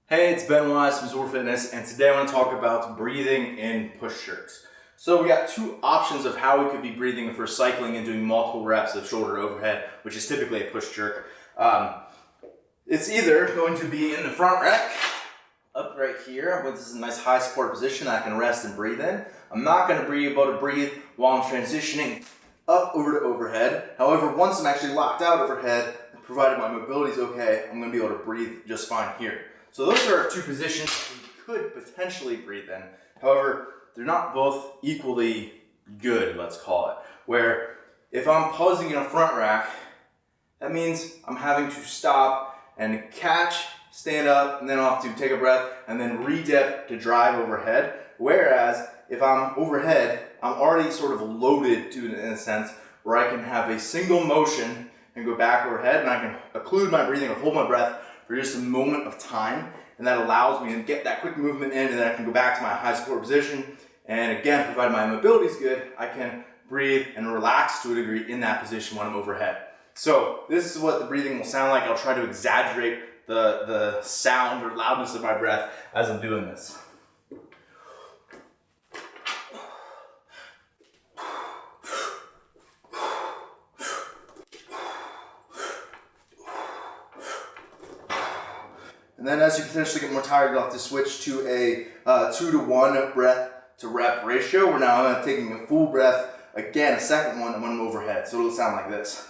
Hey, it's Ben Wise from ZOAR Fitness, and today I want to talk about breathing in push jerks. So we got two options of how we could be breathing if we're cycling and doing multiple reps of shoulder overhead, which is typically a push jerk. It's either going to be in the front rack, up right here, which is a nice high support position I can rest and breathe in. I'm not going to be able to breathe while I'm transitioning up over to overhead. However, once I'm actually locked out overhead, provided my mobility is okay, I'm going to be able to breathe just fine here. So those are two positions you could potentially breathe in. However, they're not both equally good, let's call it. Where if I'm pausing in a front rack, that means I'm having to stop and catch, stand up, and then I'll have to take a breath and then re-dip to drive overhead. Whereas if I'm overhead, I'm already sort of loaded to it in a sense where I can have a single motion and go back overhead, and I can occlude my breathing or hold my breath for just a moment of time, and that allows me to get that quick movement in, and then I can go back to my high support position. And again, provided my mobility is good, I can breathe and relax to a degree in that position when I'm overhead. So this is what the breathing will sound like. I'll try to exaggerate the sound or loudness of my breath as I'm doing this. And then as you potentially get more tired, you'll have to switch to a 2-to-1 breath to rep ratio, where now I'm taking a full breath, again, a second one, when I'm overhead. So it'll sound like this.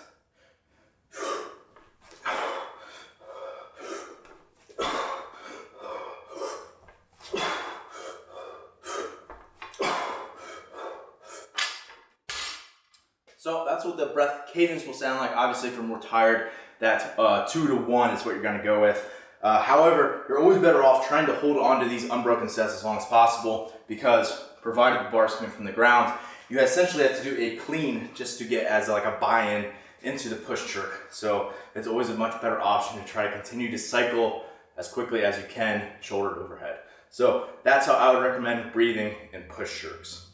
So that's what the breath cadence will sound like. Obviously, if you're more tired, that 2-to-1 is what you're going to go with. However, you're always better off trying to hold on to these unbroken sets as long as possible, because provided the bar's coming from the ground, you essentially have to do a clean just to get as like a buy-in into the push jerk. So it's always a much better option to try to continue to cycle as quickly as you can, shoulder to overhead. So that's how I would recommend breathing in push jerks.